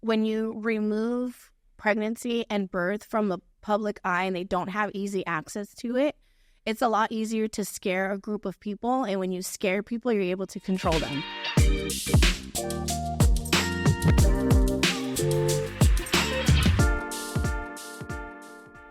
when you remove pregnancy and birth from the public eye and they don't have easy access to it, it's a lot easier to scare a group of people. And when you scare people, you're able to control them.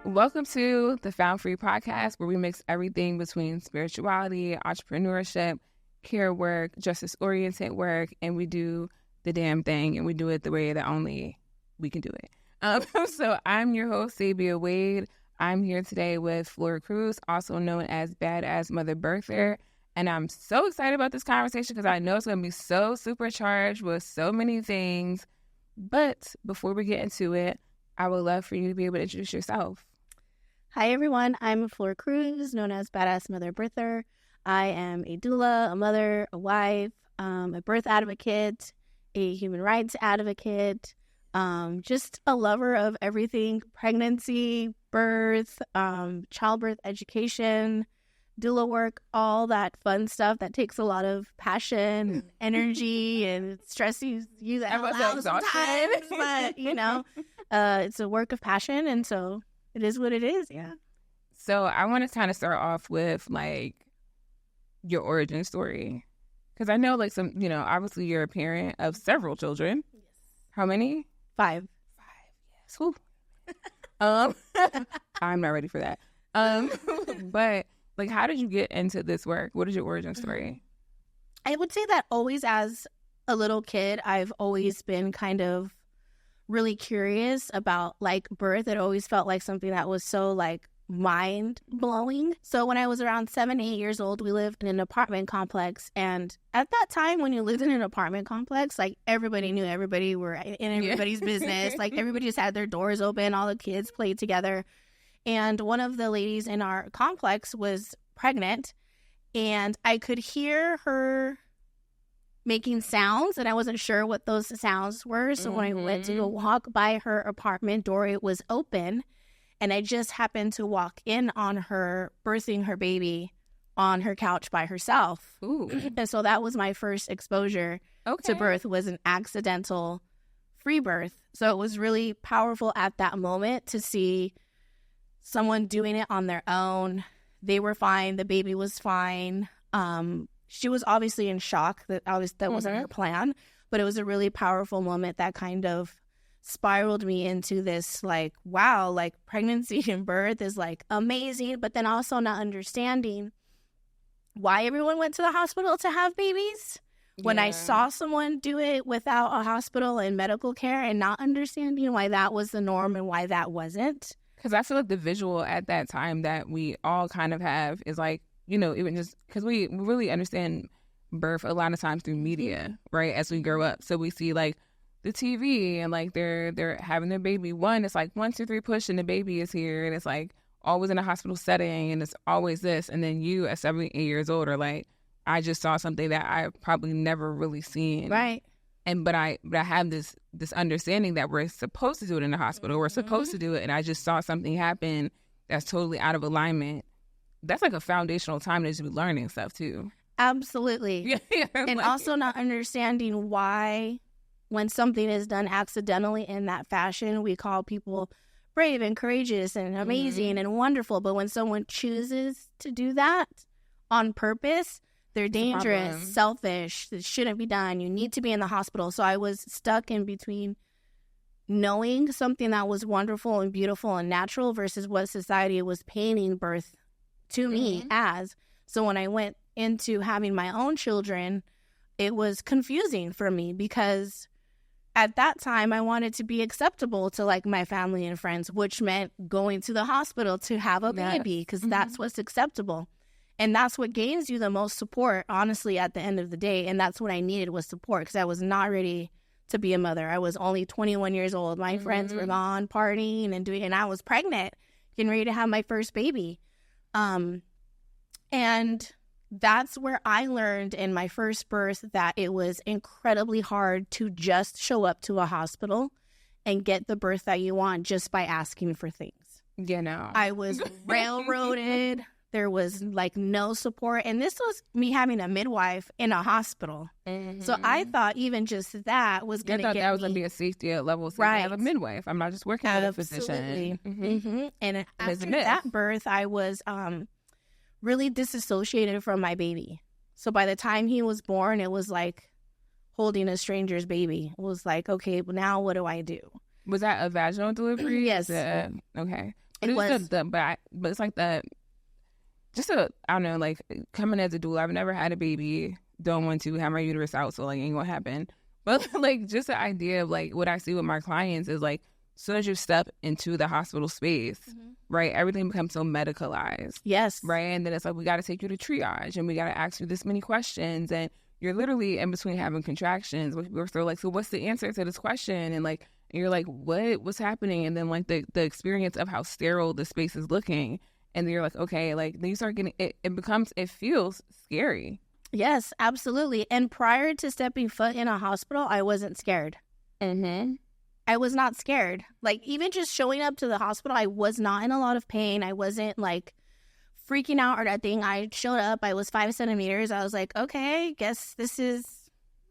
Welcome to the Found Free podcast, where we mix everything between spirituality, entrepreneurship, care work, justice-oriented work, and we do the damn thing, and we do it the way that only we can do it. So I'm your host, Sabia Wade. I'm here today with Flor Cruz, also known as Badass Mother Birther, and I'm so excited about this conversation because I know it's going to be so supercharged with so many things. But before we get into it, I would love for you to be able to introduce yourself. Hi, everyone. I'm Flor Cruz, known as Badass Mother Birther. I am a doula, a mother, a wife, a birth advocate, a human rights advocate, just a lover of everything pregnancy, birth, childbirth education, doula work, all that fun stuff that takes a lot of passion and energy and stresses you out sometimes. But, you know, it's a work of passion, and so it is what it is, yeah. So I want to kind of start off with, like, your origin story. Because I know, like, some, you know, obviously you're a parent of several children. Yes. How many? 5. 5, yes. I'm not ready for that. But, like, how did you get into this work? What is your origin story? I would say that always as a little kid, I've always been kind of really curious about, like, birth. It always felt like something that was so, like, mind-blowing. So when I was around 7, 8 years old, we lived in an apartment complex. And at that time, when you lived in an apartment complex, like, everybody knew everybody, were in everybody's business. Like, everybody just had their doors open. All the kids played together. And one of the ladies in our complex was pregnant. And I could hear her making sounds, and I wasn't sure what those sounds were. So when I went to go walk by her apartment door, it was open, and I just happened to walk in on her birthing her baby on her couch by herself. Ooh. And so that was my first exposure to birth, was an accidental free birth. So it was really powerful at that moment to see someone doing it on their own. They were fine. The baby was fine. She was obviously in shock. That wasn't her plan, but it was a really powerful moment that kind of spiraled me into this, like, wow, like, pregnancy and birth is, like, amazing, but then also not understanding why everyone went to the hospital to have babies. When I saw someone do it without a hospital and medical care, and not understanding why that was the norm and why that wasn't. Because I feel like the visual at that time that we all kind of have is, like, you know, even just because we really understand birth a lot of times through media, right, as we grow up. So we see, like, the TV and, like, they're having their baby. One, it's like 1, 2, 3 push and the baby is here, and it's, like, always in a hospital setting, and it's always this. And then you at 7, 8 years old are like, I just saw something that I probably never really seen. Right. But I have this understanding that we're supposed to do it in the hospital. We're supposed to do it, and I just saw something happen that's totally out of alignment. That's, like, a foundational time to just be learning stuff too. Absolutely. And also not understanding why, when something is done accidentally in that fashion, we call people brave and courageous and amazing and wonderful. But when someone chooses to do that on purpose, they're dangerous, selfish. It shouldn't be done. You need to be in the hospital. So I was stuck in between knowing something that was wonderful and beautiful and natural versus what society was painting birth to me as. So when I went into having my own children, it was confusing for me because at that time I wanted to be acceptable to, like, my family and friends, which meant going to the hospital to have a baby because that's what's acceptable. And that's what gains you the most support, honestly, at the end of the day. And that's what I needed, was support, because I was not ready to be a mother. I was only 21 years old. My friends were gone partying and I was pregnant, getting ready to have my first baby. And that's where I learned in my first birth that it was incredibly hard to just show up to a hospital and get the birth that you want just by asking for things. You know, I was railroaded There was like no support. And this was me having a midwife in a hospital. Mm-hmm. So I thought even just that was going to get that was going to be a safety level. So I have a midwife. I'm not just working with a physician. Mm-hmm. Mm-hmm. And after that birth, I was really disassociated from my baby. So by the time he was born, it was like holding a stranger's baby. It was like, okay, well, now what do I do? Was that a vaginal delivery? Yes. Okay. It was. But it's like that. I don't know, like coming as a doula, I've never had a baby, don't want to have my uterus out, so like ain't gonna happen. But like just the idea of like what I see with my clients is like as soon as you step into the hospital space, right, everything becomes so medicalized. Yes. Right. And then it's like we gotta take you to triage and we gotta ask you this many questions, and you're literally in between having contractions. We're still like, so what's the answer to this question? And like and you're like, what's happening? And then like the experience of how sterile the space is looking. And then you're like, okay, like then you start getting it feels scary. Yes, absolutely. And prior to stepping foot in a hospital, I wasn't scared. Mm-hmm. I was not scared. Like even just showing up to the hospital, I was not in a lot of pain. I wasn't like freaking out or nothing. I showed up. I was 5 centimeters. I was like, okay, guess this is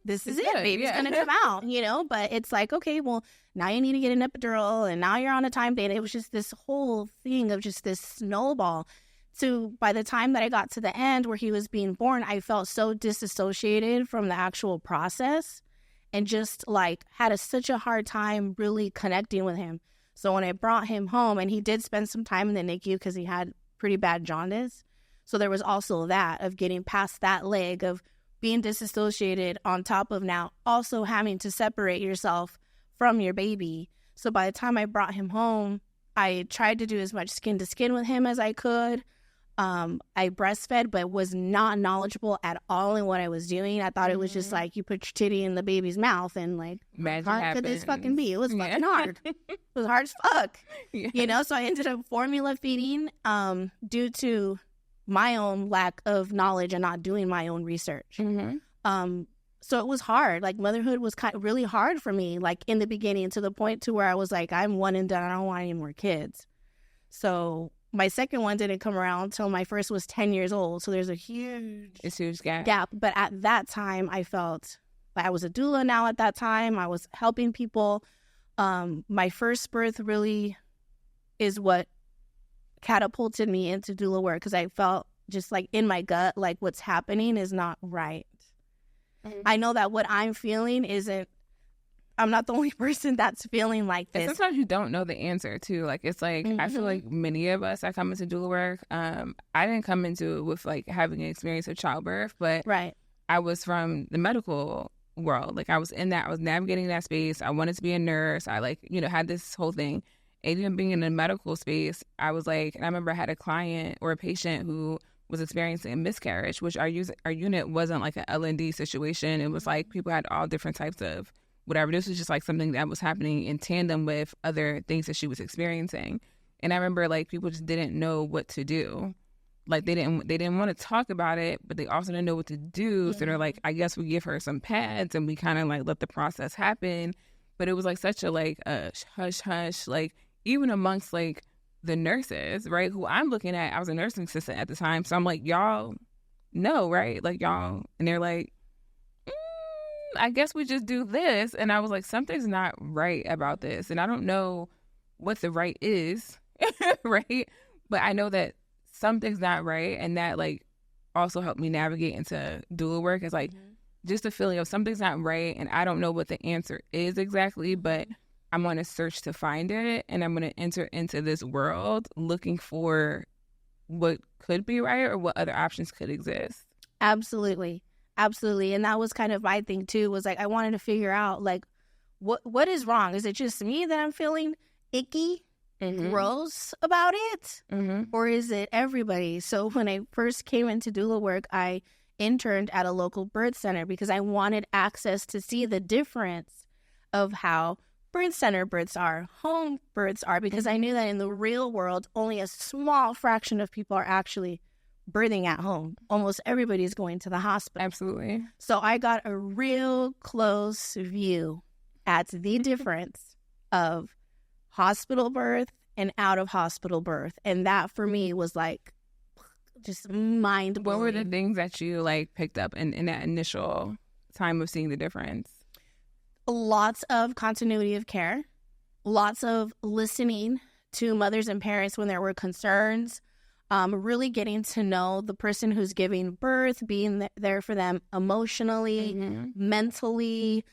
it. Baby's gonna come out, you know. But it's like, okay, well, now you need to get an epidural, and now you're on a time date. It was just this whole thing of just this snowball. So by the time that I got to the end where he was being born, I felt so disassociated from the actual process, and just like had such a hard time really connecting with him. So when I brought him home, and he did spend some time in the NICU because he had pretty bad jaundice. So there was also that of getting past that leg of being disassociated on top of now also having to separate yourself from your baby. So by the time I brought him home, I tried to do as much skin to skin with him as I could. I breastfed, but was not knowledgeable at all in what I was doing. I thought it was just like you put your titty in the baby's mouth and like, how hard could this fucking be? It was fucking hard. It was hard as fuck. Yeah. You know, so I ended up formula feeding due to my own lack of knowledge and not doing my own research. Mm-hmm. So it was hard. Like motherhood was really hard for me, like in the beginning, to the point to where I was like, I'm one and done. I don't want any more kids. So my second one didn't come around until my first was 10 years old. So there's a huge gap. But at that time, I felt like I was a doula now at that time. I was helping people. My first birth really is what catapulted me into doula work, because I felt just like in my gut, like what's happening is not right. Mm-hmm. I know that what I'm feeling isn't, I'm not the only person that's feeling like this. And sometimes you don't know the answer too. Like it's like, I feel like many of us that come into doula work, I didn't come into it with like having an experience of childbirth, but I was from the medical world. Like I was navigating that space. I wanted to be a nurse. I like, had this whole thing. And even being in the medical space, I was like, and I remember I had a client or a patient who was experiencing a miscarriage, which our unit wasn't like an L&D situation. It was like people had all different types of whatever. This was just like something that was happening in tandem with other things that she was experiencing. And I remember like people just didn't know what to do. Like they didn't want to talk about it, but they also didn't know what to do. So they're like, I guess we give her some pads and we kind of like let the process happen. But it was like such a like a hush hush, like even amongst like the nurses, right? Who I'm looking at, I was a nursing assistant at the time. So I'm like, y'all know, right? Like y'all, and they're like, I guess we just do this. And I was like, something's not right about this. And I don't know what the right is, right? But I know that something's not right. And that like also helped me navigate into doula work. It's like just a feeling of something's not right. And I don't know what the answer is exactly, but I'm going to search to find it. And I'm going to enter into this world looking for what could be right or what other options could exist. Absolutely. Absolutely. And that was kind of my thing too, was like I wanted to figure out like what is wrong? Is it just me that I'm feeling icky, gross about it? Or is it everybody? So when I first came into doula work, I interned at a local birth center because I wanted access to see the difference of how birth center births are, home births are, because I knew that in the real world, only a small fraction of people are actually birthing at home. Almost everybody's going to the hospital. Absolutely. So I got a real close view at the difference of hospital birth and out of hospital birth. And that for me was like just mind blowing. What were the things that you like picked up in that initial time of seeing the difference? Lots of continuity of care, lots of listening to mothers and parents when there were concerns, really getting to know the person who's giving birth, being there for them emotionally, mentally,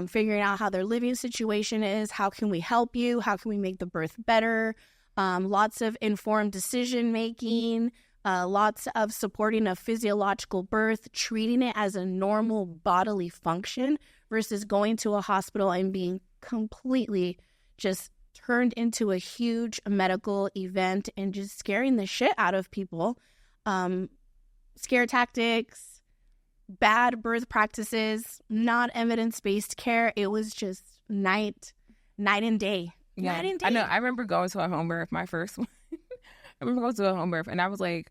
figuring out how their living situation is, how can we help you, how can we make the birth better, lots of informed decision making, lots of supporting a physiological birth, treating it as a normal bodily function versus going to a hospital and being completely just turned into a huge medical event and just scaring the shit out of people. Scare tactics, bad birth practices, not evidence-based care. It was just night and day. Yeah, night and day. I know. I remember going to a home birth, my first one. I remember going to a home birth, and I was like,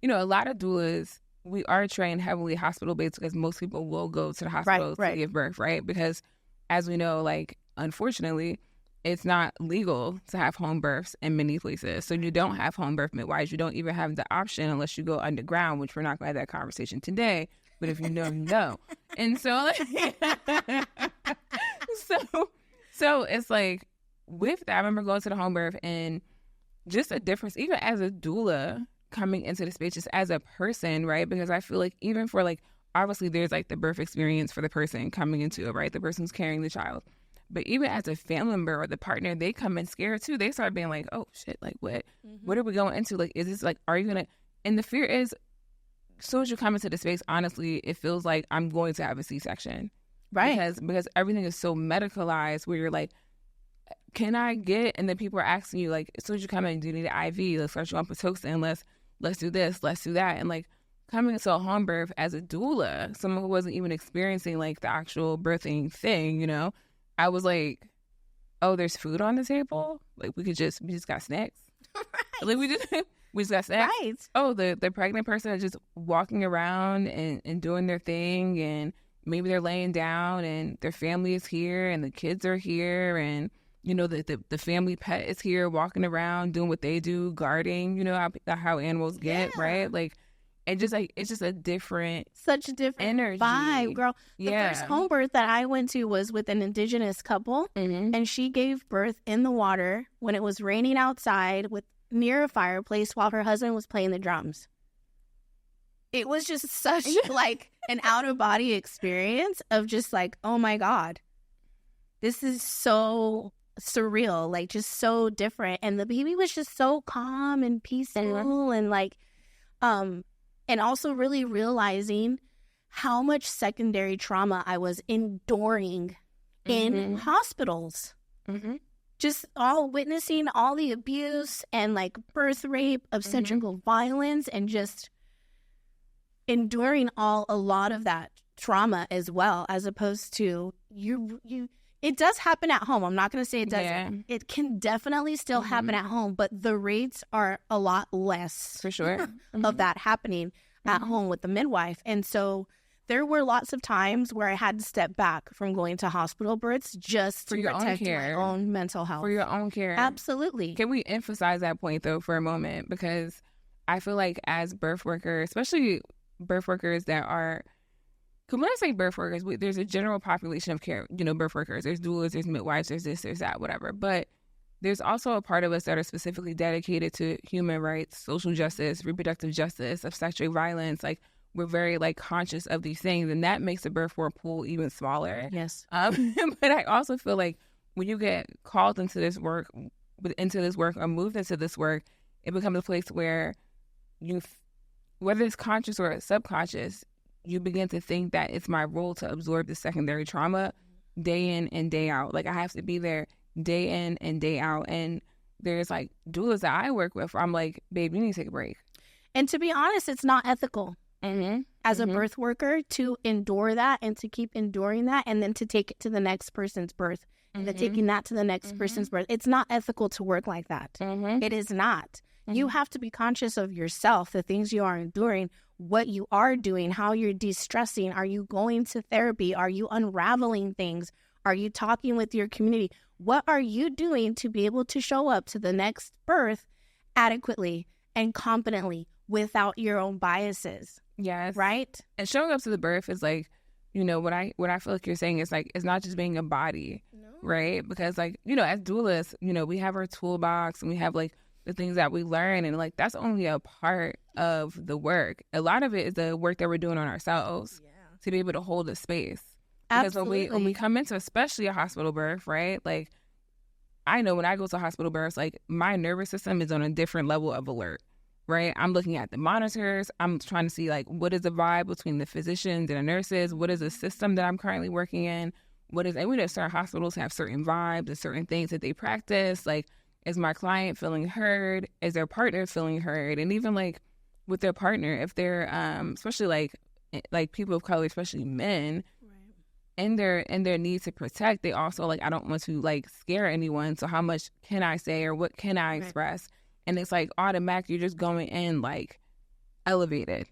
you know, a lot of doulas, we are trained heavily hospital-based because most people will go to the hospital to give birth, right? Because as we know, like, unfortunately, it's not legal to have home births in many places. So you don't have home birth midwives. You don't even have the option unless you go underground, which we're not going to have that conversation today. But if you know, you know. And so, so it's like, with that, I remember going to the home birth and just a difference, even as a doula coming into the space, just as a person, right? Because I feel like even for like, obviously there's like the birth experience for the person coming into it, right? The person who's carrying the child. But even as a family member or the partner, they come in scared too. They start being like, oh shit, like what are we going into? Like, is this like, are you going to, and the fear is, as soon as you come into the space, honestly, it feels like I'm going to have a C-section. Right. Because everything is so medicalized where you're like, can I get, and then people are asking you like, as soon as you come in, do you need an IV? Let's start you on Pitocin. Let's do this, let's do that. And like coming into a home birth as a doula, someone who wasn't even experiencing like the actual birthing thing, you know, I was like, oh, there's food on the table? Like we just got snacks. Right. Like we just got snacks. Right. Oh, the pregnant person is just walking around and doing their thing, and maybe they're laying down and their family is here and the kids are here, and you know, the family pet is here walking around doing what they do, guarding, you know, how animals get, right? Like, and just like, it's just such a different energy. Vibe, girl. The first home birth that I went to was with an indigenous couple, and she gave birth in the water when it was raining outside near a fireplace while her husband was playing the drums. It was just such like an out of body experience of just like, oh my God, this is so surreal, like just so different. And the baby was just so calm and peaceful and like, and also really realizing how much secondary trauma I was enduring in hospitals. Just all witnessing all the abuse and like birth rape, obstetrical violence, and just enduring a lot of that trauma as well, as opposed to you. It does happen at home. I'm not going to say it doesn't. Yeah. It can definitely still happen at home, but the rates are a lot less for sure of that happening at home with the midwife. And so there were lots of times where I had to step back from going to hospital births just to protect my own mental health. For your own care. Absolutely. Can we emphasize that point, though, for a moment? Because I feel like as birth workers, especially birth workers that are, when I say birth workers, there's a general population of care, you know, birth workers. There's doulas, there's midwives, there's this, there's that, whatever. But there's also a part of us that are specifically dedicated to human rights, social justice, reproductive justice, obstetric violence. Like, we're very, like, conscious of these things, and that makes the birth work pool even smaller. Yes. But I also feel like when you get called into this work or moved into this work, it becomes a place where whether it's conscious or subconscious, you begin to think that it's my role to absorb the secondary trauma day in and day out. Like, I have to be there day in and day out. And there's, like, doulas that I work with where I'm like, babe, you need to take a break. And to be honest, it's not ethical as a birth worker to endure that and to keep enduring that and then to take it to the next person's birth and then taking that to the next person's birth. It's not ethical to work like that. It is not. You have to be conscious of yourself, the things you are enduring, what you are doing, how you're de-stressing. Are you going to therapy? Are you unraveling things? Are you talking with your community? What are you doing to be able to show up to the next birth adequately and competently? without your own biases. Yes. Right? And showing up to the birth is like, you know, what I feel like you're saying is like, it's not just being a body, right? Because like, you know, as doulas, you know, we have our toolbox and we have like the things that we learn, and like that's only a part of the work. A lot of it is the work that we're doing on ourselves to be able to hold a space. Because when we come into especially a hospital birth, right? Like I know when I go to hospital births, like my nervous system is on a different level of alert. Right? I'm looking at the monitors. I'm trying to see like what is the vibe between the physicians and the nurses? What is the system that I'm currently working in? And we know certain hospitals have certain vibes and certain things that they practice. Like, is my client feeling heard? Is their partner feeling heard? And even like with their partner, if they're especially like people of color, especially men, in their need to protect, they also like, I don't want to like scare anyone. So how much can I say or what can I express? And it's like automatic, you're just going in like elevated,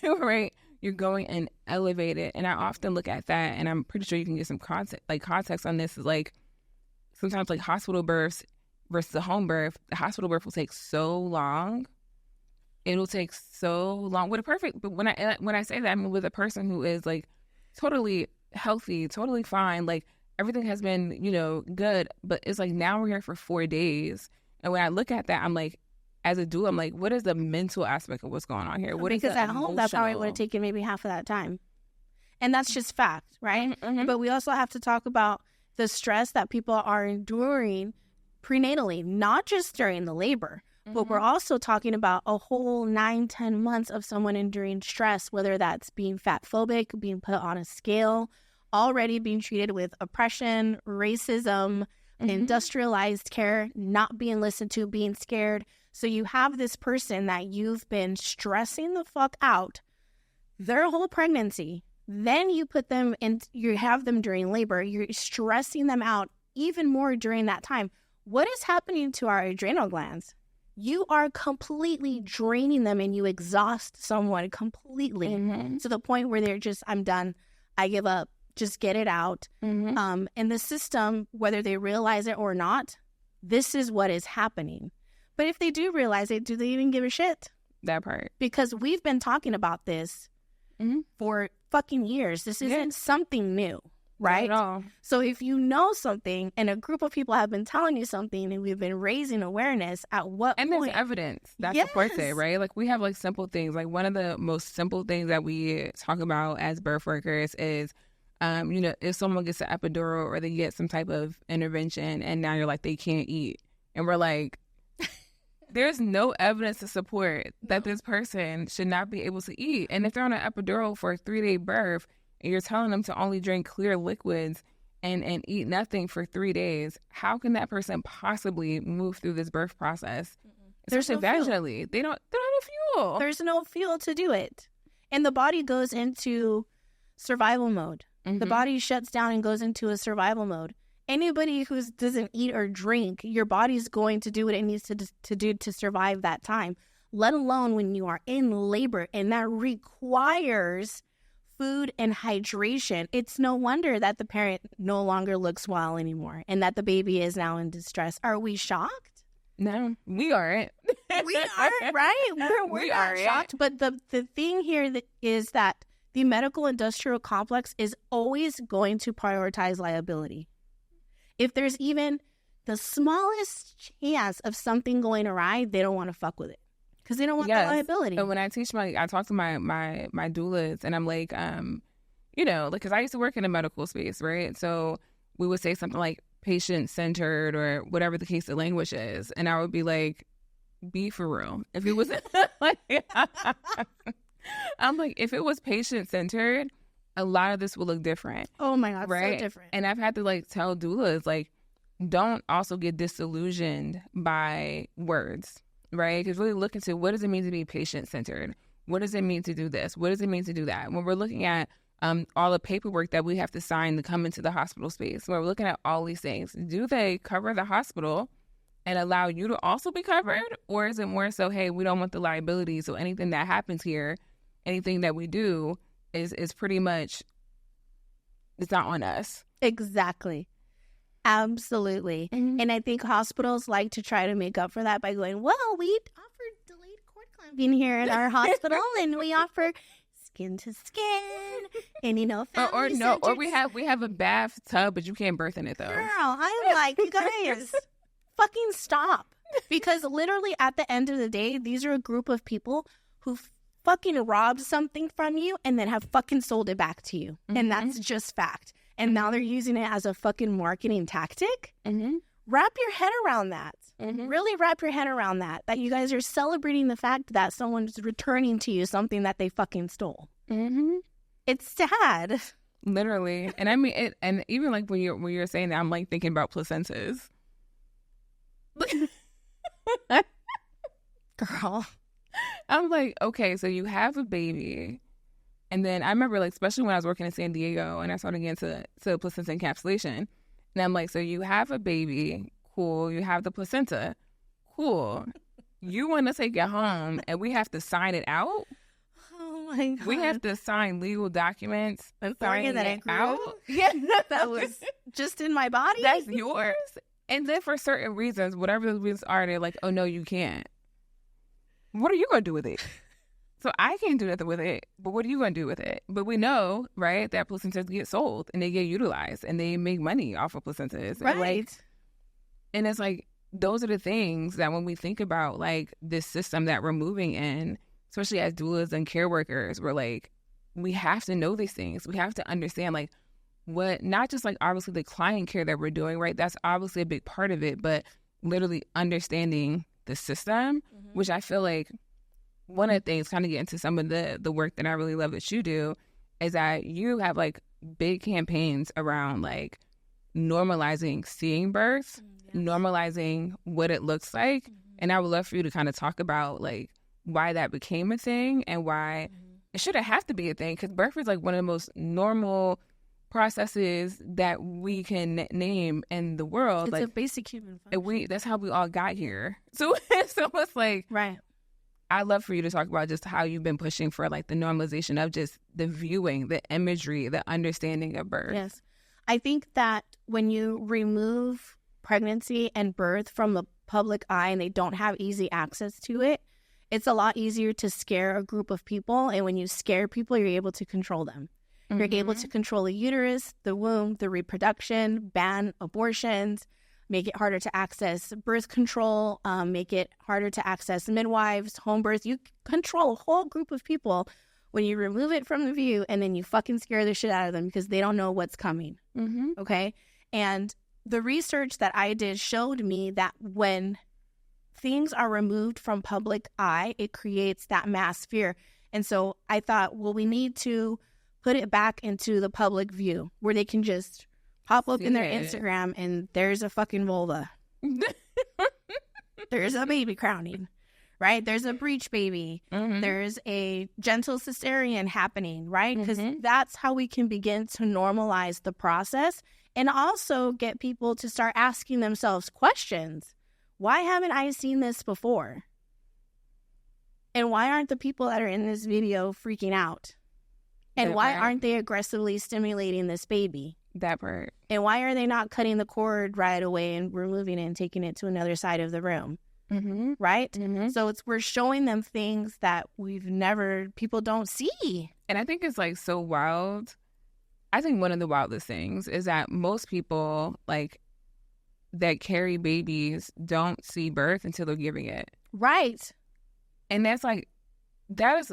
right? You're going in elevated. And I often look at that, and I'm pretty sure you can get some context on this. Is like sometimes like hospital births versus the home birth. The hospital birth will take so long. It'll take so long but when I say that, I mean with a person who is like totally healthy, totally fine, like everything has been, you know, good. But it's like now we're here for 4 days. And when I look at that, I'm like, as a doula, I'm like, what is the mental aspect of what's going on here? What is because at home, that probably would have taken maybe half of that time. And that's just fact, right? But we also have to talk about the stress that people are enduring prenatally, not just during the labor, but we're also talking about a whole 9-10 months of someone enduring stress, whether that's being fat phobic, being put on a scale, already being treated with oppression, racism, industrialized care, not being listened to, being scared. So you have this person that you've been stressing the fuck out their whole pregnancy. Then you put them in, you have them during labor. You're stressing them out even more during that time. What is happening to our adrenal glands? You are completely draining them, and you exhaust someone completely to the point where they're just, I'm done. I give up. Just get it out. And the system, whether they realize it or not, this is what is happening. But if they do realize it, do they even give a shit? That part. Because we've been talking about this for fucking years. This isn't something new, right? Not at all. So if you know something and a group of people have been telling you something and we've been raising awareness, at what point? And there's evidence that supports it, right? Like we have like simple things. Like one of the most simple things that we talk about as birth workers is you know, if someone gets an epidural or they get some type of intervention and now you're like, they can't eat. And we're like, there's no evidence to support that this person should not be able to eat. And if they're on an epidural for a 3-day birth and you're telling them to only drink clear liquids and eat nothing for 3 days, how can that person possibly move through this birth process? There's no vaginally. They don't have fuel. There's no fuel to do it. And the body goes into survival mode. The body shuts down and goes into a survival mode. Anybody who doesn't eat or drink, your body's going to do what it needs to do to survive that time, let alone when you are in labor. And that requires food and hydration. It's no wonder that the parent no longer looks well anymore and that the baby is now in distress. Are we shocked? No, we aren't. We aren't, right? We're not shocked. But the thing here is that the medical industrial complex is always going to prioritize liability. If there's even the smallest chance of something going awry, they don't want to fuck with it because they don't want the liability. And when I talk to my doulas, and I'm like, you know, like, because I used to work in a medical space, right? So we would say something like patient-centered or whatever the case of language is, and I would be like, be for real. If it was like, I'm like, if it was patient-centered, a lot of this will look different. Oh my God, right? So different. And I've had to like tell doulas, like, don't also get disillusioned by words, right? Because really look into what does it mean to be patient-centered? What does it mean to do this? What does it mean to do that? When we're looking at all the paperwork that we have to sign to come into the hospital space, when we're looking at all these things, do they cover the hospital and allow you to also be covered? Or is it more so, hey, we don't want the liability, so anything that happens here, anything that we do is pretty much, it's not on us. Exactly. Absolutely. And I think hospitals like to try to make up for that by going, well, we offered delayed cord being here at our hospital, and we offer skin to skin, and or we have a bathtub, but you can't birth in it though. Girl, I'm like, you guys, fucking stop, because literally at the end of the day, these are a group of people who fucking robbed something from you and then have fucking sold it back to you, and that's just fact. And now they're using it as a fucking marketing tactic. Wrap your head around that. Really wrap your head around that you guys are celebrating the fact that someone's returning to you something that they fucking stole. It's sad. Literally. And I mean, and even like when you're saying that, I'm like thinking about placentas. Girl. I'm like, okay, so you have a baby. And then I remember, like, especially when I was working in San Diego and I started getting to placenta encapsulation. And I'm like, so you have a baby, cool. You have the placenta, cool. You want to take it home and we have to sign it out? Oh, my God. We have to sign legal documents. I'm sorry that I grew out? Yeah, that was just in my body. That's yours. And then for certain reasons, whatever those reasons are, they're like, oh, no, you can't. What are you going to do with it? So I can't do nothing with it, but what are you going to do with it? But we know, right, that placentas get sold and they get utilized and they make money off of placentas. Right. And it's like, those are the things that when we think about, like, this system that we're moving in, especially as doulas and care workers, we're like, we have to know these things. We have to understand, like, what, not just, like, obviously the client care that we're doing, right? That's obviously a big part of it, but literally understanding the system, which I feel like one of the things, kind of get into some of the work that I really love that you do, is that you have, like, big campaigns around, like, normalizing seeing birth, normalizing what it looks like. And I would love for you to kind of talk about, like, why that became a thing and why it shouldn't have to be a thing, because birth is, like, one of the most normal processes that we can name in the world. It's like a basic human function. That's how we all got here. So it's like, right. I'd love for you to talk about just how you've been pushing for, like, the normalization of just the viewing, the imagery, the understanding of birth. Yes. I think that when you remove pregnancy and birth from the public eye and they don't have easy access to it, it's a lot easier to scare a group of people. And when you scare people, you're able to control them. You're able to control the uterus, the womb, the reproduction, ban abortions, make it harder to access birth control, make it harder to access midwives, home birth. You control a whole group of people when you remove it from the view, and then you fucking scare the shit out of them because they don't know what's coming. Okay? And the research that I did showed me that when things are removed from public eye, it creates that mass fear. And so I thought, well, we need to put it back into the public view where they can just pop up in their Instagram and there's a fucking vulva. There's a baby crowning, right? There's a breech baby. There's a gentle cesarean happening, right? Because that's how we can begin to normalize the process and also get people to start asking themselves questions. Why haven't I seen this before? And why aren't the people that are in this video freaking out? And why aren't they aggressively stimulating this baby? That part. And why are they not cutting the cord right away and removing it and taking it to another side of the room? Right? So we're showing them things that people don't see. And I think it's, like, so wild. I think one of the wildest things is that most people, like, that carry babies don't see birth until they're giving it. Right. And that's, like, that is,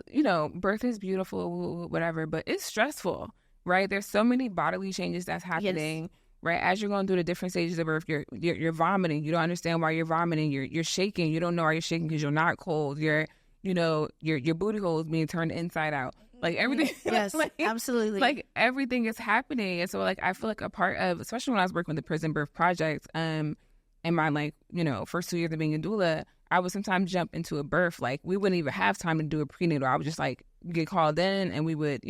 birth is beautiful, whatever, but it's stressful, right? There's so many bodily changes that's happening, right? As you're going through the different stages of birth, you're vomiting. You don't understand why you're vomiting. You're shaking. You don't know why you're shaking because you're not cold. Your booty hole is being turned inside out. Like, everything. Yes, like, absolutely. Like, everything is happening. And so, like, I feel like a part of, especially when I was working with the Prison Birth Project, in my, like, first 2 years of being a doula, I would sometimes jump into a birth. Like, we wouldn't even have time to do a prenatal. I would just, like, get called in and we would,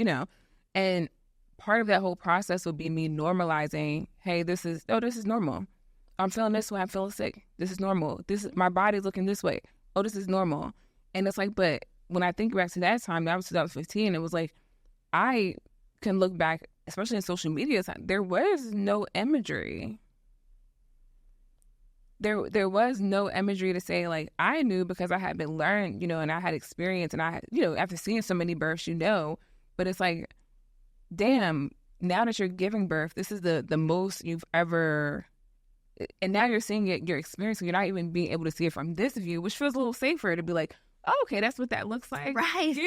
and part of that whole process would be me normalizing, hey, this is normal. I'm feeling this way. I'm feeling sick. This is normal. My body's looking this way. Oh, this is normal. And it's like, but when I think back to that time, that was 2015, it was like, I can look back, especially in social media, there was no imagery. there was no imagery to say, like, I knew because I had been learned, and I had experience, and I had, after seeing so many births, but it's like, damn, now that you're giving birth, this is the most you've ever, and now you're seeing it, you're experiencing, you're not even being able to see it from this view, which feels a little safer to be like, oh, okay, that's what that looks like. Right.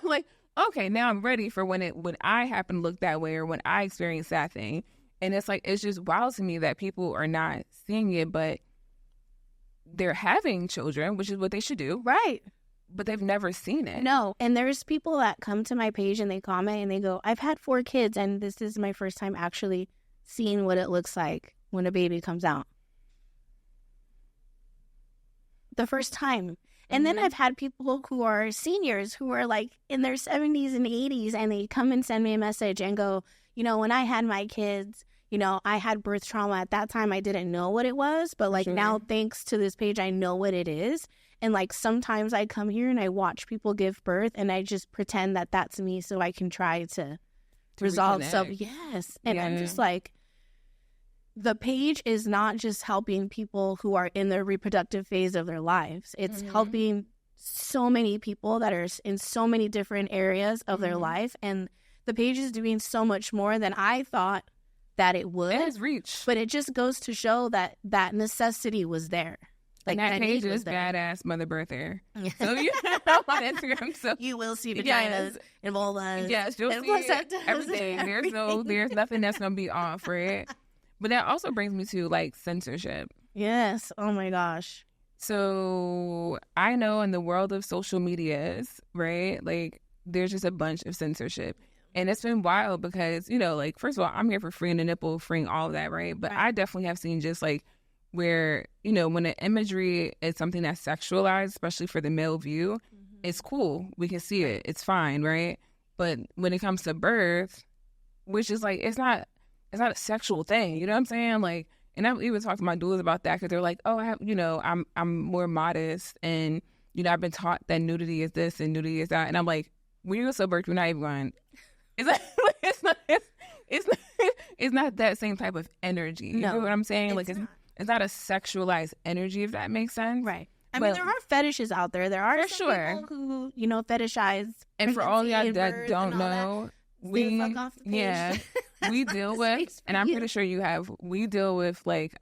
Like, okay, now I'm ready for when I happen to look that way or when I experience that thing. And it's like, it's just wild to me that people are not seeing it, but they're having children, which is what they should do. Right. But they've never seen it. No. And there's people that come to my page and they comment and they go, I've had 4 kids and this is my first time actually seeing what it looks like when a baby comes out. The first time. And then I've had people who are seniors who are like in their 70s and 80s and they come and send me a message and go, when I had my kids, I had birth trauma. At that time, I didn't know what it was. But like now, thanks to this page, I know what it is. And like sometimes I come here and I watch people give birth and I just pretend that that's me so I can try to resolve some. Yes. And I'm just like, the page is not just helping people who are in the reproductive phase of their lives. It's helping so many people that are in so many different areas of their life. And the page is doing so much more than I thought that it would. It has reach. But it just goes to show that necessity was there. Like, and that page is badass mother birther. So you on Instagram, so you will see vaginas and vulvas. Yes, you'll see everything. There's nothing that's gonna be off, right? But that also brings me to like censorship. Yes. Oh my gosh. So I know in the world of social medias, right? Like there's just a bunch of censorship. And it's been wild because, like, first of all, I'm here for freeing the nipple, freeing all of that, right? But I definitely have seen just like where, when the imagery is something that's sexualized, especially for the male view, it's cool. We can see it. It's fine, right? But when it comes to birth, which is like, it's not a sexual thing. You know what I'm saying? Like, and I even talked to my doulas about that because they're like, oh, I have, I'm more modest and, I've been taught that nudity is this and nudity is that. And I'm like, when you go to birth, you're not even going, it's not that same type of energy. You know what I'm saying? Like, it's not a sexualized energy, if that makes sense. Right. I mean, there are fetishes out there. There are some people who, fetishize. And for all y'all that don't know, we deal with, and I'm pretty sure we deal with like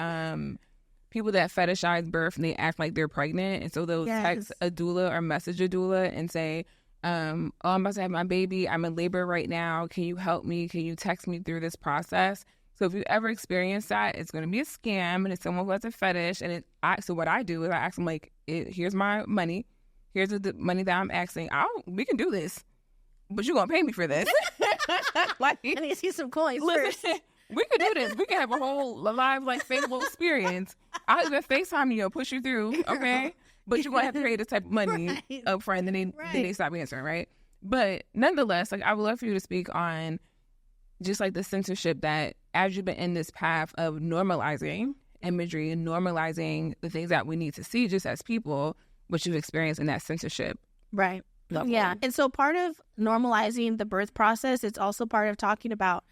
people that fetishize birth and they act like they're pregnant. And so they'll text a doula or message a doula and say, I'm about to have my baby. I'm in labor right now. Can you help me? Can you text me through this process? So if you ever experience that, it's going to be a scam and it's someone who has a fetish. And so what I do is I ask them like, here's my money. Here's the money that I'm asking. We can do this, but you're going to pay me for this. Like, I need to see some coins first. We could do this. We could have a whole live, like, faithful experience. I'll even FaceTime you, push you through, okay? But you're going to have to pay this type of money up front, and then they stop answering, right? But nonetheless, like, I would love for you to speak on just, like, the censorship that as you've been in this path of normalizing imagery and normalizing the things that we need to see just as people, what you've experienced in that censorship. Right. Level. Yeah. And so part of normalizing the birth process, it's also part of talking about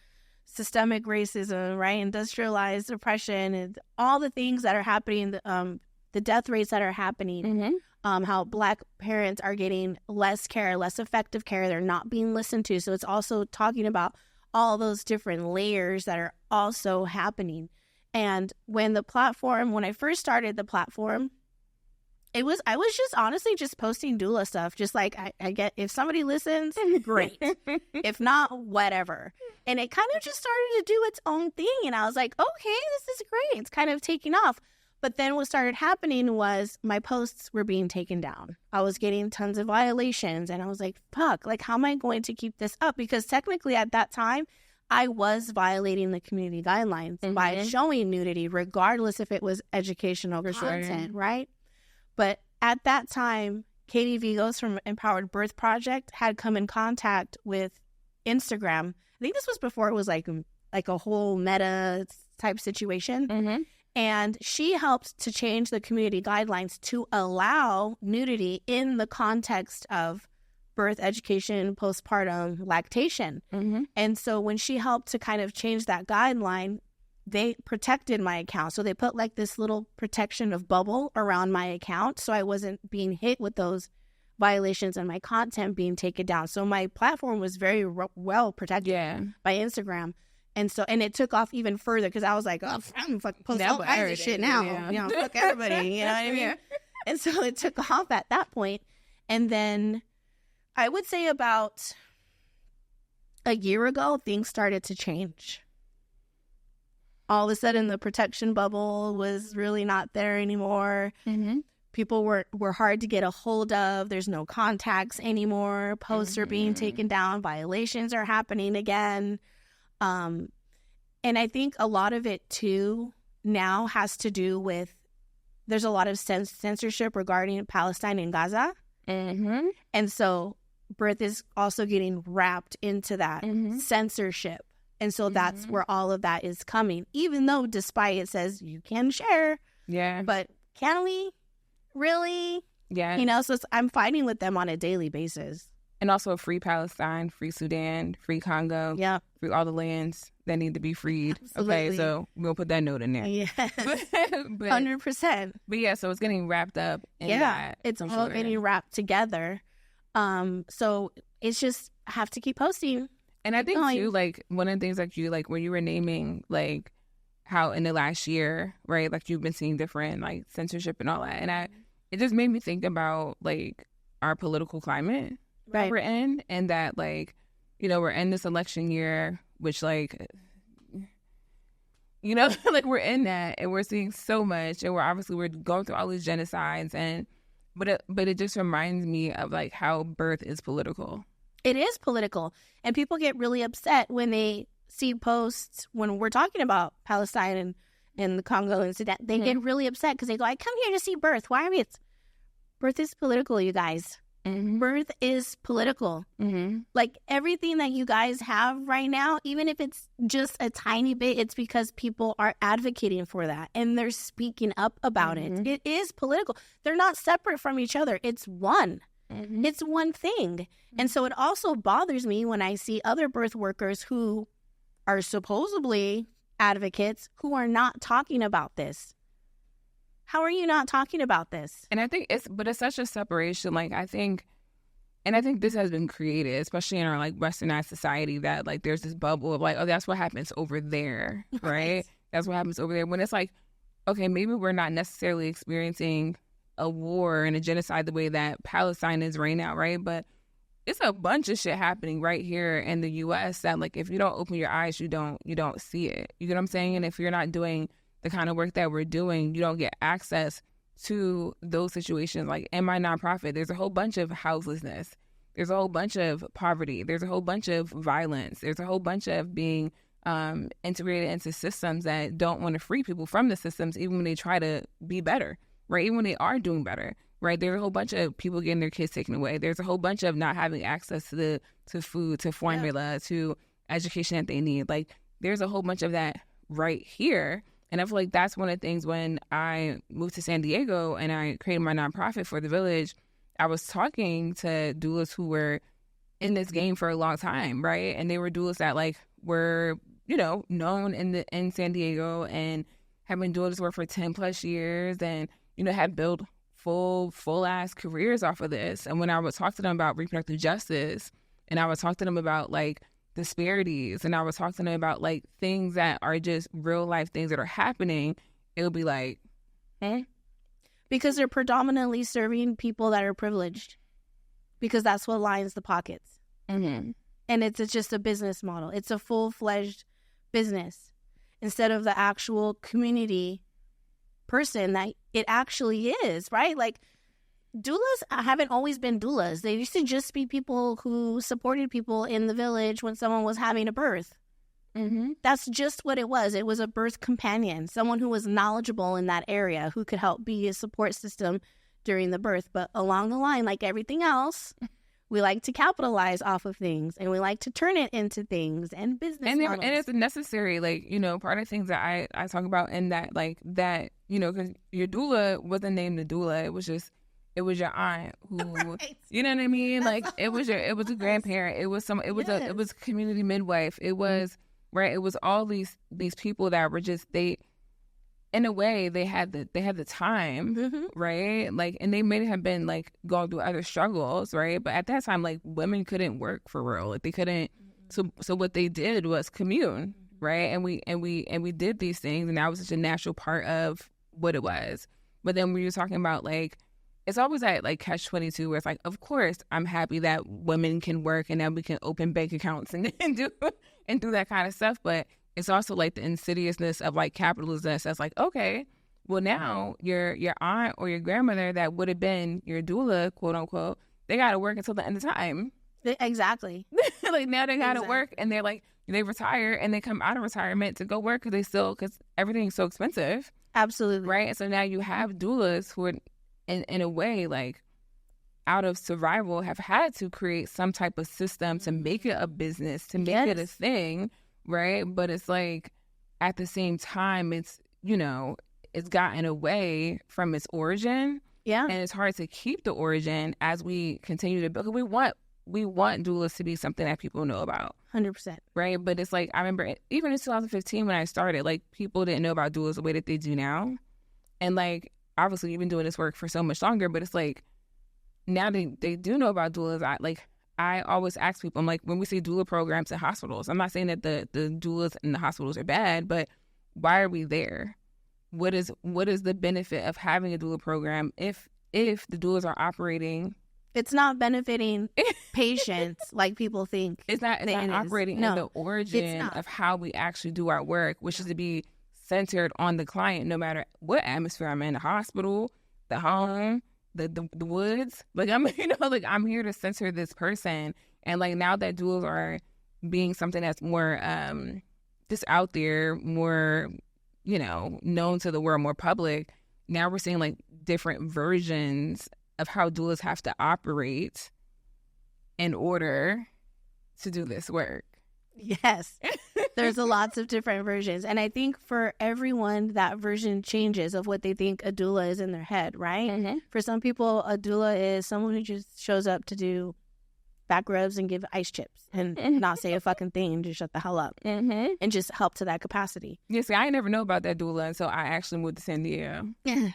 systemic racism, right? Industrialized oppression and all the things that are happening, the death rates that are happening, how Black parents are getting less care, less effective care. They're not being listened to. So it's also talking about all those different layers that are also happening. And when I first started the platform, I was just honestly just posting doula stuff. Just like I get, if somebody listens, great. If not, whatever. And it kind of just started to do its own thing. And I was like, okay, this is great. It's kind of taking off. But then what started happening was my posts were being taken down. I was getting tons of violations. And I was like, fuck, like, how am I going to keep this up? Because technically at that time, I was violating the community guidelines by showing nudity, regardless if it was educational content, right? But at that time, Katie Vigos from Empowered Birth Project had come in contact with Instagram. I think this was before it was like a whole meta type situation. And she helped to change the community guidelines to allow nudity in the context of birth education, postpartum, lactation. And so when she helped to kind of change that guideline, they protected my account. So they put like this little protection of bubble around my account so I wasn't being hit with those violations and my content being taken down. So my platform was very well protected by Instagram. And it took off even further because I was like, oh, I'm fucking posting all kinds of shit now. You know, fuck everybody. You know what I mean? And so it took off at that point. And then I would say about a year ago, things started to change. All of a sudden, the protection bubble was really not there anymore. People were hard to get a hold of. There's no contacts anymore. Posts are being taken down. Violations are happening again. And I think a lot of it, too, now has to do with there's a lot of censorship regarding Palestine and Gaza. And so birth is also getting wrapped into that censorship. And so that's where all of that is coming, even though despite it says you can share. Yeah. But can we really? Yeah. You know, so I'm fighting with them on a daily basis. And also free Palestine, free Sudan, free Congo. Yeah. Free all the lands that need to be freed. Absolutely. Okay, so we'll put that note in there. Yes. 100%. But yeah, so it's getting wrapped up in that. It's all getting wrapped together. So it's just, I have to keep posting. And I think, too, like, one of the things, like, you, like, when you were naming, like, how in the last year, right, like, you've been seeing different, like, censorship and all that. And it just made me think about, like, our political climate that we're in. And that, like, you know, we're in this election year, which, like, you know, like, we're in that. And we're seeing so much. And we're going through all these genocides. But it just reminds me of, like, how birth is political. It is political. And people get really upset when they see posts when we're talking about Palestine and the Congo and Sudan. They get really upset because they go, I come here to see birth. Why are we? Birth is political, you guys. Birth is political. Like everything that you guys have right now, even if it's just a tiny bit, it's because people are advocating for that and they're speaking up about it. It is political. They're not separate from each other. It's one. It's one thing. And so it also bothers me when I see other birth workers who are supposedly advocates who are not talking about this. How are you not talking about this? And I think it's such a separation. Like, I think this has been created, especially in our, like, westernized society, that, like, there's this bubble of, like, oh, that's what happens over there, right? That's what happens over there. When it's like, okay, maybe we're not necessarily experiencing a war and a genocide the way that Palestine is right now, right? But it's a bunch of shit happening right here in the U.S. that, like, if you don't open your eyes, you don't see it. You get what I'm saying? And if you're not doing the kind of work that we're doing, you don't get access to those situations. Like in my nonprofit, there's a whole bunch of houselessness. There's a whole bunch of poverty. There's a whole bunch of violence. There's a whole bunch of being integrated into systems that don't want to free people from the systems, even when they try to be better, right? Even when they are doing better, right? There's a whole bunch of people getting their kids taken away. There's a whole bunch of not having access to food, to formula, to education that they need. Like, there's a whole bunch of that right here. And I feel like that's one of the things when I moved to San Diego and I created my nonprofit for the village, I was talking to doulas who were in this game for a long time, right? And they were doulas that, like, were, you know, known in San Diego and have been doing this work for 10 plus years and, you know, have built full ass careers off of this. And when I would talk to them about reproductive justice and I would talk to them about, like, disparities and I would talk to them about, like, things that are just real life things that are happening, it'll be like, because they're predominantly serving people that are privileged, because that's what lines the pockets. And it's just a business model. It's a full-fledged business instead of the actual community person that it actually is, right? Like, doulas haven't always been doulas. They used to just be people who supported people in the village when someone was having a birth. That's just what it was. It was a birth companion, someone who was knowledgeable in that area, who could help be a support system during the birth. But along the line, like everything else, we like to capitalize off of things and we like to turn it into things and business models. And it's necessary, like, you know, part of the things that I talk about in that, like, that, you know, because your doula wasn't named the doula. It was your aunt who, you know what I mean? Like, it was a grandparent. It was a community midwife. It was right? It was all these people that were just, they, in a way, they had the time, right? Like, and they may have been like going through other struggles, right? But at that time, like, women couldn't work for real. Like, they couldn't. So what they did was commune, right? And we did these things, and that was such a natural part of what it was. But then we were talking about, like, it's always that, like, catch-22 where it's like, of course, I'm happy that women can work and that we can open bank accounts and do that kind of stuff. But it's also, like, the insidiousness of, like, capitalism that's like, okay, well, now your aunt or your grandmother that would have been your doula, quote unquote, they got to work until the end of time. Exactly. Like, now they got to work, and they're like, they retire and they come out of retirement to go work because everything's so expensive. Absolutely. Right. And so now you have doulas who are, in a way, like, out of survival, have had to create some type of system to make it a business, to make it a thing. Right. But it's like, at the same time, it's, you know, it's gotten away from its origin. Yeah. And it's hard to keep the origin as we continue to build. We want doulas to be something that people know about. 100%. Right? But it's like, I remember even in 2015 when I started, like, people didn't know about doulas the way that they do now. And, like, obviously you've been doing this work for so much longer, but it's like, now they do know about doulas. I always ask people, I'm like, when we see doula programs in hospitals, I'm not saying that the doulas in the hospitals are bad, but why are we there? What is the benefit of having a doula program if the doulas are operating? It's not benefiting patients like people think. It's not operating in the origin of how we actually do our work, which is to be centered on the client, no matter what atmosphere I'm in, the hospital, the home, the woods. Like, I'm here to center this person. And, like, now that doulas are being something that's more just out there, more, you know, known to the world, more public, now we're seeing, like, different versions of how doulas have to operate in order to do this work. Yes. There's lots of different versions. And I think for everyone, that version changes of what they think a doula is in their head, right? Mm-hmm. For some people, a doula is someone who just shows up to do back rubs and give ice chips and not say a fucking thing and just shut the hell up and just help to that capacity. Yeah, see, I never know about that doula until I actually moved to San Diego. There's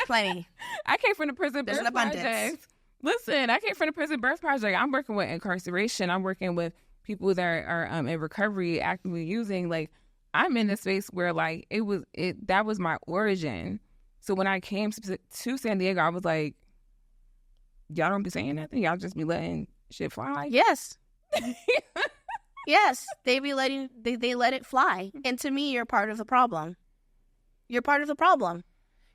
plenty. I came from the prison birth project. Listen, I came from the prison birth project. I'm working with incarceration. I'm working with people that are in recovery, actively using. Like, I'm in a space where, like, that was my origin. So when I came to San Diego, I was like, y'all don't be saying nothing. Y'all just be letting shit fly. Yes. Yes, they let it fly. And to me, you're part of the problem. You're part of the problem.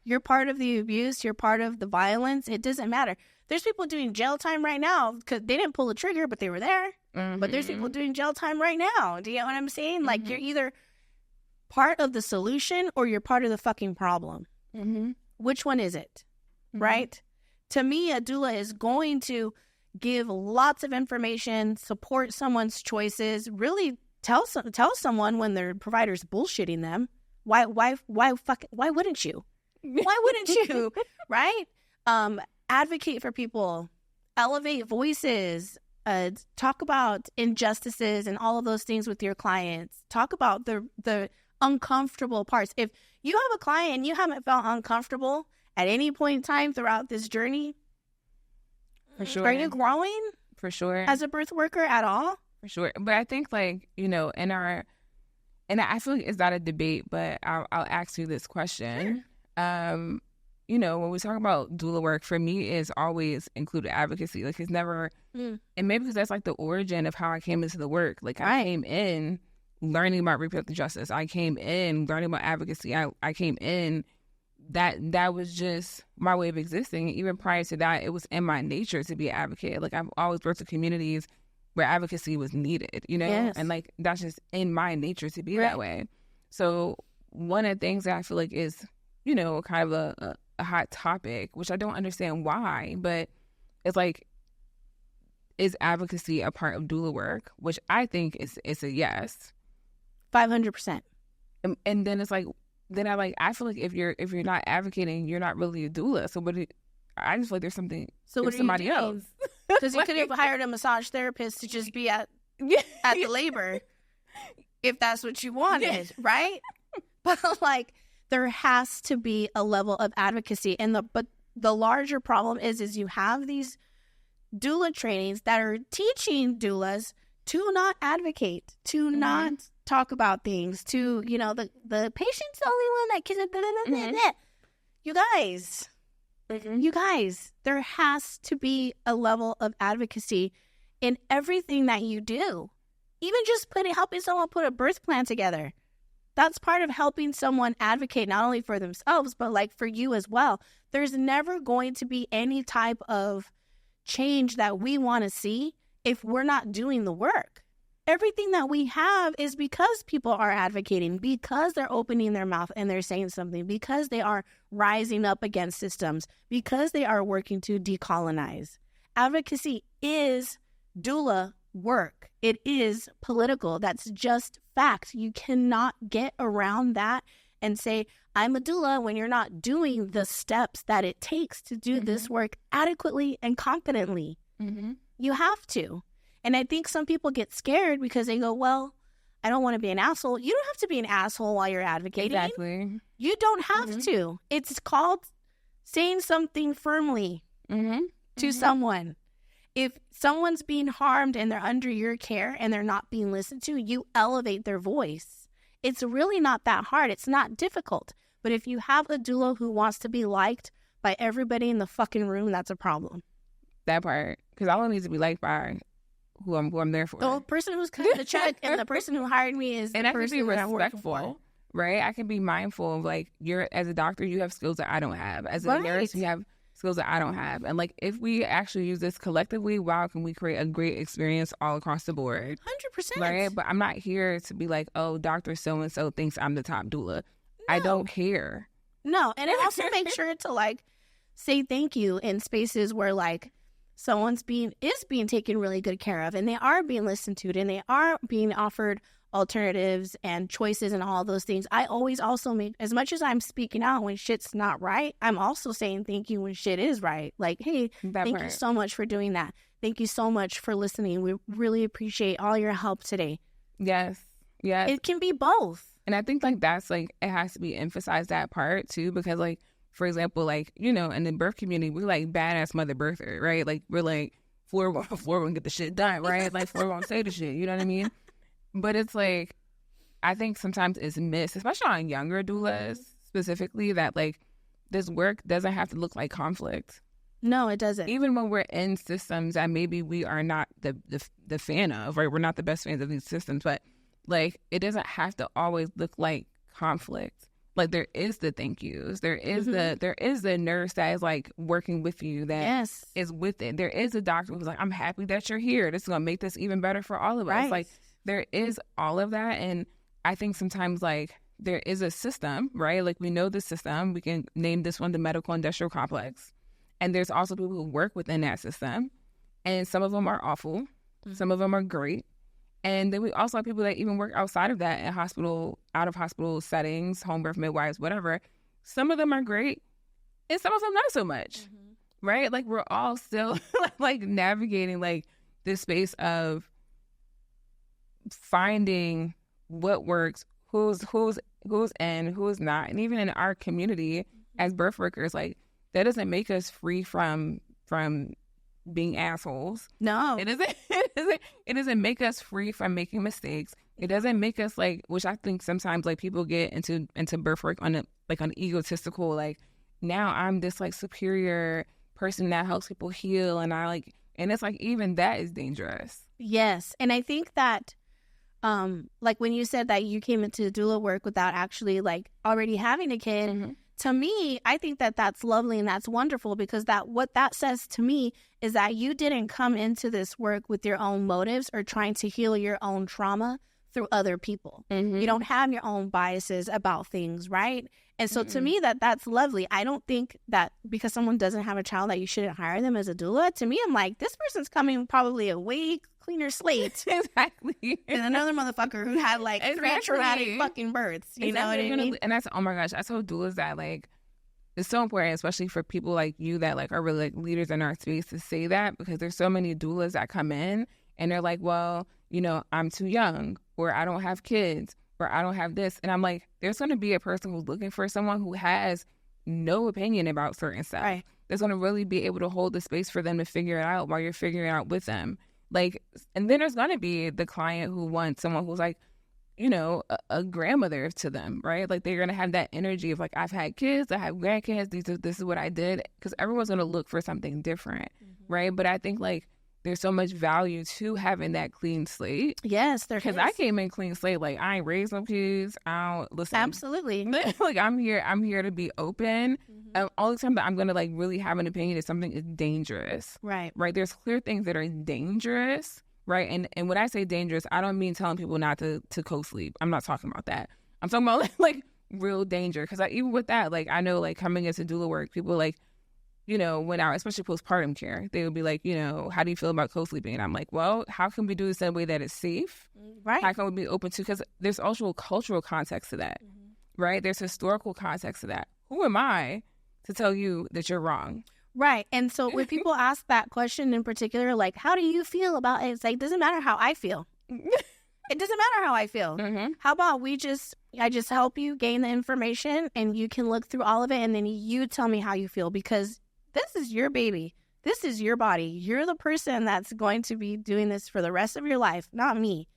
You're part of the abuse. You're part of the violence. It doesn't matter. There's people doing jail time right now because they didn't pull the trigger, but they were there. Mm-hmm. But there's people doing jail time right now. Do you get what I'm saying? Mm-hmm. Like, you're either part of the solution or you're part of the fucking problem. Mm-hmm. Which one is it? Mm-hmm. Right? To me, a doula is going to give lots of information, support someone's choices, really tell someone when their provider's bullshitting them. Why wouldn't you? Why wouldn't you? Right? Advocate for people, elevate voices, talk about injustices and all of those things with your clients. Talk about the uncomfortable parts. If you have a client and you haven't felt uncomfortable at any point in time throughout this journey, for sure, are you growing? For sure. As a birth worker at all? For sure. But I think, like, you know, and I feel like it's not a debate, but I'll ask you this question. Sure. You know, when we talk about doula work, for me, it's always included advocacy. Like, it's never, and maybe because that's, like, the origin of how I came into the work. Like, I came in learning about reproductive justice. I came in learning about advocacy. I came in, that was just my way of existing. Even prior to that, it was in my nature to be an advocate. Like, I've always worked in communities where advocacy was needed, you know? Yes. And, like, that's just in my nature to be that way. So one of the things that I feel like is, you know, kind of a hot topic, which I don't understand why, but it's like, is advocacy a part of doula work? Which I think it's a yes. 500%. And then it's like, I feel like if you're not advocating, you're not really a doula. So I just feel like there's something, so there's somebody else. Because you could have hired a massage therapist to just be at the labor. if that's what you wanted, right? But like, there has to be a level of advocacy. But the larger problem is you have these doula trainings that are teaching doulas to not advocate, to not talk about things, to, you know, the patient's the only one that can. You guys, there has to be a level of advocacy in everything that you do. Even just helping someone put a birth plan together. That's part of helping someone advocate not only for themselves, but like for you as well. There's never going to be any type of change that we want to see if we're not doing the work. Everything that we have is because people are advocating, because they're opening their mouth and they're saying something, because they are rising up against systems, because they are working to decolonize. Advocacy is doula work. It is political. That's just fact. You cannot get around that and say, I'm a doula, when you're not doing the steps that it takes to do this work adequately and competently. You have to. And I think some people get scared because they go, well, I don't want to be an asshole. You don't have to be an asshole while you're advocating. Exactly. You don't have to. It's called saying something firmly to someone. If someone's being harmed and they're under your care and they're not being listened to, you elevate their voice. It's really not that hard. It's not difficult. But if you have a doula who wants to be liked by everybody in the fucking room, that's a problem. That part. Because I don't need to be liked by who I'm there for. The person who's cutting the check and the person who hired me is and the I person can be that I'm working for. respectful, right? I can be mindful of, like, as a doctor, you have skills that I don't have. As a nurse, you have skills that I don't have. And like, if we actually use this collectively, wow, can we create a great experience all across the board? 100%. Right? But I'm not here to be like, oh, Dr. So-and-so thinks I'm the top doula. No. I don't care. No. And it also makes sure to like say thank you in spaces where like someone's being taken really good care of and they are being listened to and they are being offered alternatives and choices and all those things. I always also make, as much as I'm speaking out when shit's not right, I'm also saying thank you when shit is right. Like, hey, thank you so much for doing that. Thank you so much for listening. We really appreciate all your help today. Yes. Yes. It can be both. And I think like that's like, it has to be emphasized, that part too, because like, for example, like, you know, in the birth community, we're like badass mother birther, right? Like, we're like, Flor won't get the shit done, right? Like, Flor won't say the shit, you know what I mean? But it's like, I think sometimes it's missed, especially on younger doulas specifically, that like this work doesn't have to look like conflict. No, it doesn't. Even when we're in systems that maybe we are not the fan of, right? We're not the best fans of these systems, but like, it doesn't have to always look like conflict. Like, there is the thank yous. There is the nurse that is like working with you, that is with it. There is a doctor who's like, I'm happy that you're here. This is gonna make this even better for all of us. Like, there is all of that. And I think sometimes like there is a system, right? Like, we know the system. We can name this one the medical industrial complex. And there's also people who work within that system. And some of them are awful. Some of them are great. And then we also have people that even work outside of that in hospital, out of hospital settings, home birth midwives, whatever. Some of them are great and some of them not so much, right? Like, we're all still like navigating like this space of finding what works, who's in, who's not. And even in our community as birth workers, like, that doesn't make us free from being assholes. No. It doesn't make us free from making mistakes. It doesn't make us like, which I think sometimes like people get into birth work on an egotistical, like, now I'm this like superior person that helps people heal, and it's like, even that is dangerous. Yes. And I think that like when you said that you came into doula work without actually like already having a kid, to me, I think that that's lovely and that's wonderful, because what that says to me is that you didn't come into this work with your own motives or trying to heal your own trauma through other people. You don't have your own biases about things, right? And so to me, that's lovely. I don't think that because someone doesn't have a child that you shouldn't hire them as a doula. To me, I'm like, this person's coming probably a way cleaner slate. Exactly. And another motherfucker who had like 3 traumatic fucking births. You know what I mean? And that's, oh my gosh, I told doulas that like, it's so important, especially for people like you that like are really like leaders in our space, to say that, because there's so many doulas that come in and they're like, well, you know, I'm too young, or I don't have kids, or I don't have this. And I'm like, there's going to be a person who's looking for someone who has no opinion about certain stuff. Right. That's going to really be able to hold the space for them to figure it out while you're figuring it out with them. Like, and then there's going to be the client who wants someone who's like, you know, a grandmother to them, right? Like, they're going to have that energy of like, I've had kids, I have grandkids, this is what I did. Because everyone's going to look for something different, right? But I think like there's so much value to having that clean slate. Yes, there is. Because I came in clean slate, like I ain't raised no kids. I don't listen. Absolutely. Like I'm here to be open. All the time that I'm gonna like really have an opinion if something is dangerous. Right. There's clear things that are dangerous. Right. And when I say dangerous, I don't mean telling people not to co-sleep. I'm not talking about that. I'm talking about like real danger. Because even with that, like I know like coming into doula work, people like, you know, when I, especially postpartum care, they would be like, you know, how do you feel about co-sleeping? And I'm like, well, how can we do this in a way that is safe? Right. How can we be open to, because there's also cultural context to that, right? There's historical context to that. Who am I to tell you that you're wrong? Right. And so when people ask that question in particular, like, how do you feel about it? It's like, it doesn't matter how I feel. It doesn't matter how I feel. How about I just help you gain the information and you can look through all of it and then you tell me how you feel, because this is your baby. This is your body. You're the person that's going to be doing this for the rest of your life. Not me.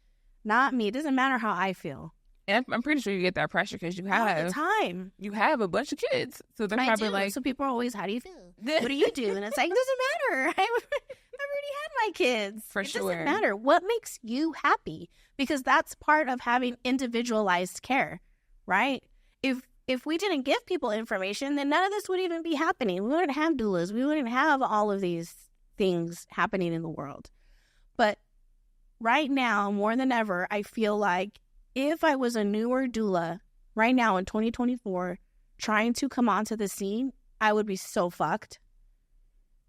Not me. It doesn't matter how I feel. And I'm pretty sure you get that pressure because you have all the time. You have a bunch of kids, so they're probably like. So people are always, "How do you feel? What do you do?" And it's like, it doesn't matter. I've already had my kids. It doesn't matter. What makes you happy? Because that's part of having individualized care, right? If we didn't give people information, then none of this would even be happening. We wouldn't have doulas. We wouldn't have all of these things happening in the world. But right now, more than ever, I feel like if I was a newer doula right now in 2024 trying to come onto the scene, I would be so fucked.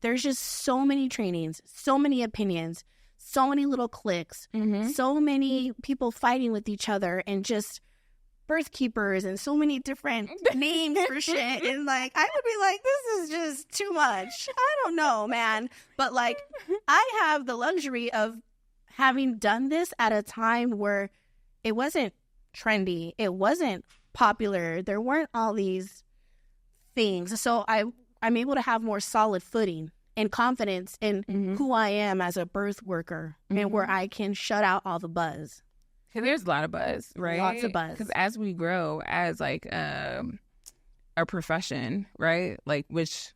There's just so many trainings, so many opinions, so many little cliques, so many people fighting with each other, and just birth keepers and so many different names for shit. And like, I would be like, this is just too much. I don't know, man. But like, I have the luxury of having done this at a time where it wasn't trendy. It wasn't popular. There weren't all these things. So I'm able to have more solid footing and confidence in who I am as a birth worker and where I can shut out all the buzz. Because there's a lot of buzz, right? Lots of buzz. Because as we grow as like a profession, right? Like, which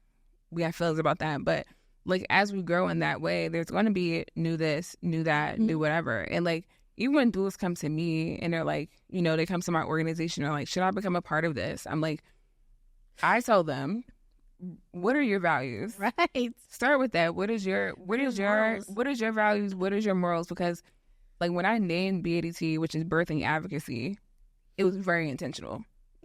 we have feelings about that, but like as we grow in that way, there's going to be new this, new that, new whatever. And like, even when doulas come to me and they're like, you know, they come to my organization and are like, should I become a part of this? I'm like, I tell them, what are your values? Right. Start with that. What is your values? What is your morals? Because like when I named BADT, which is birthing advocacy, it was very intentional.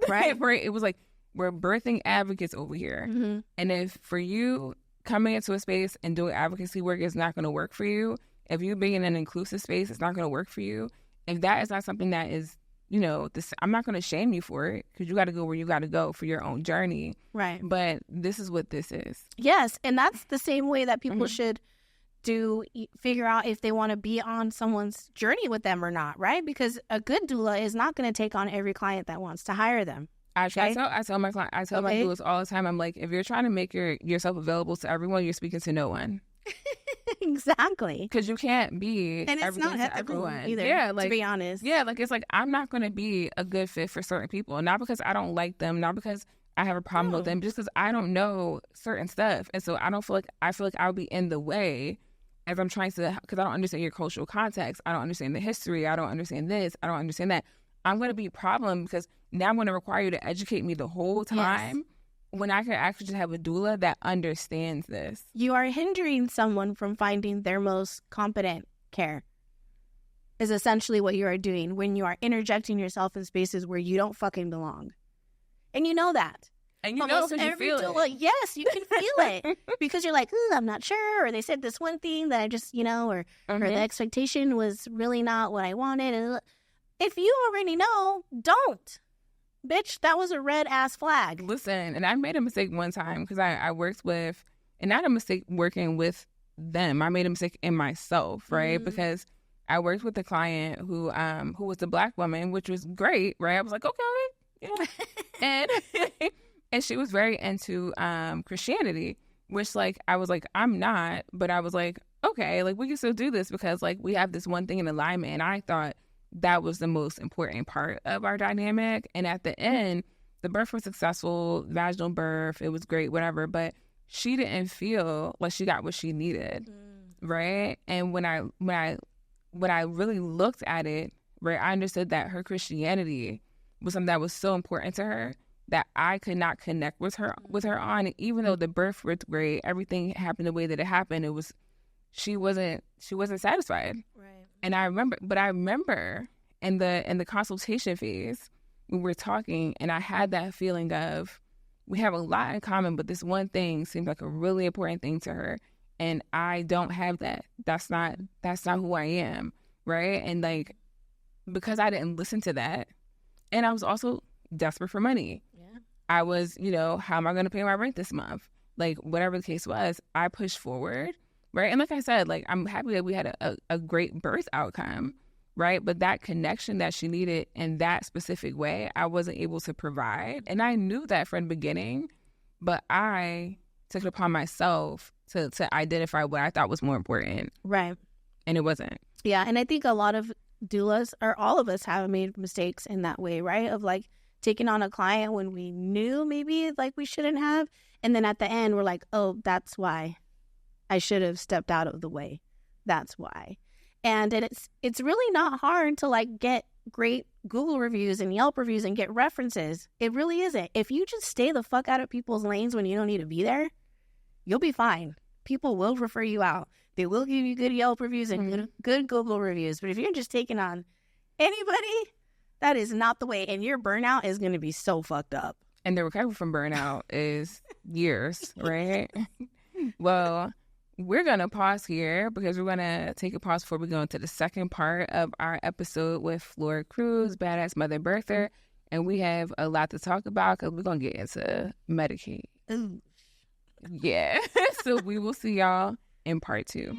Right? It was like, we're birthing advocates over here. And if for you coming into a space and doing advocacy work is not going to work for you, if you being in an inclusive space, it's not going to work for you. If that is not something that is, you know, I'm not going to shame you for it, because you got to go where you got to go for your own journey. Right. But this is what this is. Yes. And that's the same way that people should figure out if they want to be on someone's journey with them or not, right? Because a good doula is not going to take on every client that wants to hire them. I tell my client, my doulas all the time, I'm like, if you're trying to make yourself available to everyone, you're speaking to no one. Exactly. Because you can't be and it's not to everyone either. Yeah, like, to be honest. Yeah, like it's like I'm not going to be a good fit for certain people, not because I don't like them, not because I have a problem with them, just because I don't know certain stuff, and so I feel like I'll be in the way as I'm trying to, because I don't understand your cultural context, I don't understand the history, I don't understand this, I don't understand that. I'm going to be a problem because now I'm going to require you to educate me the whole time. Yes. When I could actually just have a doula that understands this. You are hindering someone from finding their most competent care, is essentially what you are doing when you are interjecting yourself in spaces where you don't fucking belong. And you know that. And you know because you feel it. Yes, you can feel it. Because you're like, I'm not sure. Or they said this one thing that I just, you know, or the expectation was really not what I wanted. If you already know, don't. Bitch, that was a red ass flag. Listen, and I made a mistake one time because I worked with, and not a mistake working with them. I made a mistake in myself, right? Because I worked with a client who was a Black woman, which was great, right? I was like, okay, yeah. and she was very into Christianity, which like I was like, I'm not, but I was like, okay, like we can still do this because like we have this one thing in alignment. And I thought that was the most important part of our dynamic. And at the end, the birth was successful, vaginal birth, it was great, whatever, but she didn't feel like she got what she needed, right? And when I really looked at it, right, I understood that her Christianity was something that was so important to her that I could not connect with her on. And even though the birth was great, everything happened the way that it happened, she wasn't satisfied. Right. And I remember in the consultation phase, we were talking, and I had that feeling of we have a lot in common, but this one thing seemed like a really important thing to her, and I don't have that. That's not who I am, right? And like, because I didn't listen to that, and I was also desperate for money. Yeah. I was, how am I going to pay my rent this month? Like, whatever the case was, I pushed forward, right? And like I said, like, I'm happy that we had a great birth outcome, right? But that connection that she needed in that specific way, I wasn't able to provide. And I knew that from the beginning, but I took it upon myself to identify what I thought was more important. Right. And it wasn't. Yeah. And I think a lot of doulas, or all of us, have made mistakes in that way, right? Of like taking on a client when we knew maybe like we shouldn't have. And then at the end, we're like, oh, that's why I should have stepped out of the way. That's why. And it's really not hard to like get great Google reviews and Yelp reviews and get references. It really isn't. If you just stay the fuck out of people's lanes when you don't need to be there, you'll be fine. People will refer you out. They will give you good Yelp reviews and good Google reviews. But if you're just taking on anybody, that is not the way. And your burnout is going to be so fucked up. And the recovery from burnout is years, right? Well, we're going to pause here because we're going to take a pause before we go into the second part of our episode with Flor Cruz, Badass Mother Birther. And we have a lot to talk about because we're going to get into Medicaid. Ooh. Yeah. So we will see y'all in part 2.